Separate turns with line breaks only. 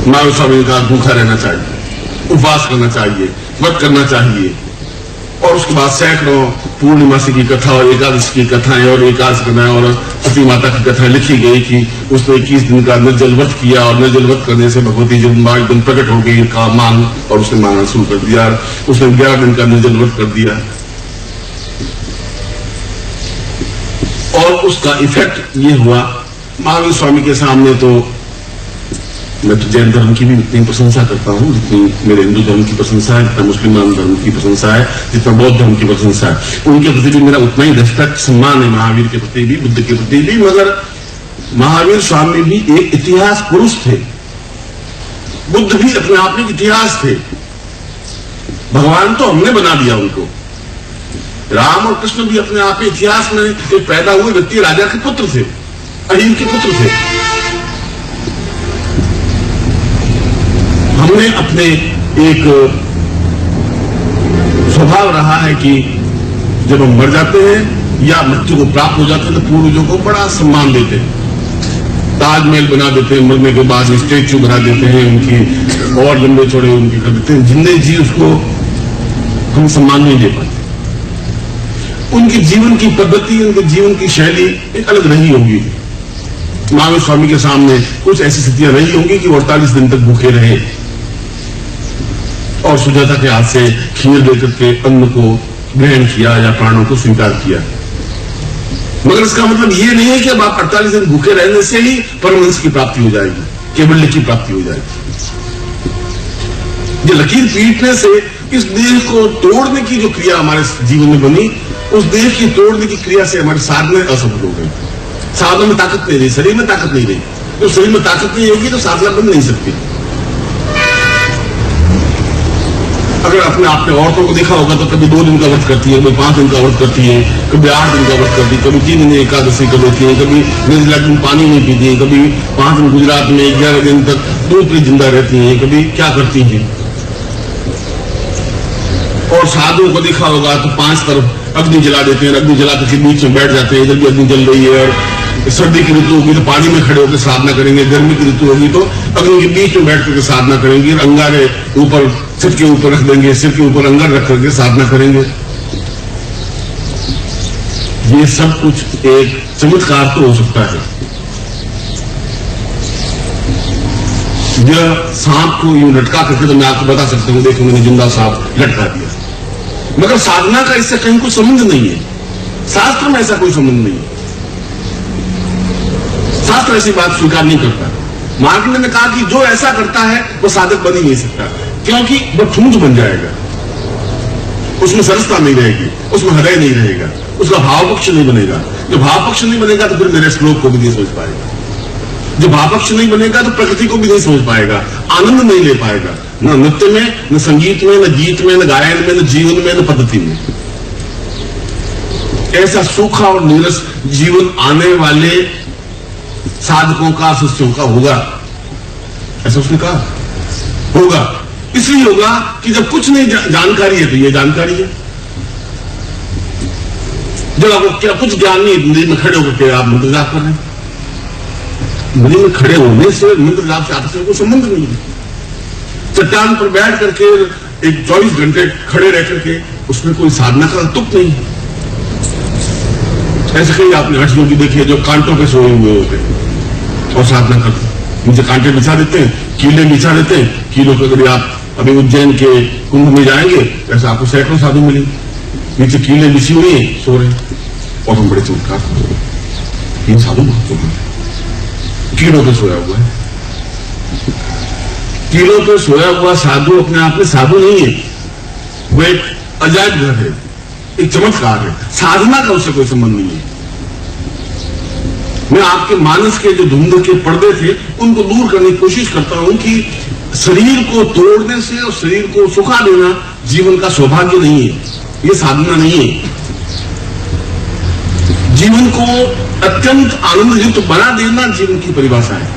महावीर स्वामी का भूखा रहना चाहिए, उपवास करना चाहिए, व्रत करना चाहिए। और उसके बाद सैकड़ों पूर्णिमासी की कथा और एकादशी की कथाएं और एकादश कथाएं और सती माता की कथाएं लिखी गई कि उसने 21 दिन का निर्जल व्रत किया और निर्जल व्रत करने से भगवती जगदम्बा एकदम प्रकट हो गई का मांग, और उसने मांगना शुरू कर दिया। उसने 11 दिन का निर्जल व्रत कर दिया और उसका इफेक्ट ये हुआ। महावीर स्वामी के सामने तो मैं तो जैन धर्म की भी इतनी प्रशंसा करता हूँ जितनी मेरे हिंदू धर्म की प्रशंसा है, जितना मुस्लिम धर्म की प्रशंसा है, जितना बौद्ध धर्म की प्रशंसा है। उनके प्रति भी मेरा उतना ही रिस्पेक्ट, सम्मान है, महावीर के प्रति भी, बुद्ध के प्रति भी। मगर महावीर स्वामी भी एक इतिहास पुरुष थे, बुद्ध भी अपने आप में इतिहास थे। भगवान तो हमने बना दिया उनको। राम और कृष्ण भी अपने आप में इतिहास में एक पैदा हुए व्यक्ति, राजा के पुत्र थे, अहिल के पुत्र थे। हमने अपने एक स्वभाव रहा है कि जब हम मर जाते हैं या मृत्यु को प्राप्त हो जाते हैं तो पूर्वजों को बड़ा सम्मान देते हैं, ताजमहल बना देते हैं, मरने के बाद स्टेच्यू बना देते हैं, उनकी और लंबे चौड़े उनके कर देते हैं। जिंदगी जी उसको हम सम्मान नहीं दे पाते। उनके जीवन की पद्धति, उनके जीवन की शैली एक अलग रही होगी। महावीर स्वामी के सामने कुछ ऐसी स्थितियां रही होंगी कि 48 दिन तक भूखे रहे और सुजाता के हाथ से खीर लेकर के अन्न को ग्रहण किया या प्राणों को स्वीकार किया। मगर इसका मतलब ये नहीं है कि अब आप 48 दिन भूखे रहने से ही परमहंस की प्राप्ति हो जाएगी, केवल्य की प्राप्ति हो जाएगी। ये लकीर पीटने से इस देह को तोड़ने की जो क्रिया हमारे जीवन में बनी, उस देह की तोड़ने की क्रिया से हमारी साधना असफल हो गई। साधना में ताकत नहीं रही, शरीर में ताकत नहीं रही। तो शरीर में ताकत नहीं होगी तो साधना बन नहीं सकती। अगर अपने आपने औरतों को देखा होगा तो कभी 2 दिन का व्रत करती है, कभी 5 दिन का व्रत करती है, कभी 8 दिन का व्रत करती है, कभी 3 दिन एकादशी कर लेती है, कभी निर्जला दिन पानी नहीं पीती है, कभी 5 दिन गुजरात में 11 दिन तक दूध पी जिंदा रहती है, कभी क्या करती है। और साधुओं को देखा होगा तो 5 तरफ अग्नि जला देते हैं, अग्नि जलाते के बीच में बैठ जाते हैं। इधर भी अग्नि जल रही है और सर्दी की ऋतु होगी तो पानी में खड़े होकर साधना करेंगे, गर्मी की ऋतु होगी तो अग्नि के बीच में बैठ करके साधना करेंगे, अंगारे ऊपर सिर के ऊपर रख देंगे, सिर के ऊपर अंगार रख करके साधना करेंगे। ये सब कुछ एक चमत्कार तो हो सकता है। यह सांप को यूं लटका करके तो मैं आपको बता सकता हूं, देखो मैंने जिंदा सांप लटका दिया, मगर साधना का इससे कहीं कोई संबंध नहीं है। शास्त्र में ऐसा कोई संबंध नहीं है। शास्त्र ऐसी बात स्वीकार नहीं करता। मार्कंडेय ने कहा कि जो ऐसा करता है वो साधक बन ही नहीं सकता, क्योंकि वो ठूंठ बन जाएगा, उसमें सरसता नहीं रहेगी, उसमें हृदय नहीं रहेगा, उसका भाव पक्ष नहीं बनेगा। जो भाव पक्ष नहीं बनेगा तो फिर मेरे श्लोक को भी नहीं समझ पाएगा। जो भाव पक्ष नहीं बनेगा तो प्रकृति को भी नहीं समझ पाएगा, आनंद नहीं ले पाएगा, न नृत्य में, न संगीत में, न गीत में, न गायन में, न जीवन में, न पद्धति में। ऐसा सूखा और नीरस जीवन आने वाले साधकों का, शिष्यों का होगा, ऐसा उसने कहा होगा। इसलिए होगा कि जब कुछ नहीं जानकारी है तो ये जानकारी है। जब आपको क्या कुछ ज्ञान नहीं, नदी में खड़े होकर के आप मंत्र जाप कर रहे हैं। नदी में खड़े होने से मंत्र जाप से आपस में कोई संबंध नहीं है। चट्टान पर बैठ करके एक 24 घंटे खड़े रह करके उसमें कोई साधना का तुक नहीं है। ऐसे कई आपने हठ योगी देखिए जो कांटों पे सोए हुए होते हैं और साधना करते हैं। नीचे कांटे बिछा देते हैं, कीले बिछा देते हैं। कीलों पे कभी आप अभी उज्जैन के कुंभ में जाएंगे ऐसा आपको सैकड़ों साधु मिलेंगे। नीचे कीले बिछी हुई है, सो रहे, और हम बड़े चमत्कार। इन साधु कीलों पे सोया हुआ है। कीलों पे सोया हुआ साधु अपने आप में साधु नहीं है, वो एक अजायब घर है, एक चमत्कार है। साधना का उससे कोई संबंध नहीं है। मैं आपके मानस के जो धुंध के पर्दे थे उनको दूर करने की कोशिश करता हूं कि शरीर को तोड़ने से और शरीर को सुखा देना जीवन का सौभाग्य नहीं है, ये साधना नहीं है। जीवन को अत्यंत आनंदयुक्त बना देना जीवन की परिभाषा है।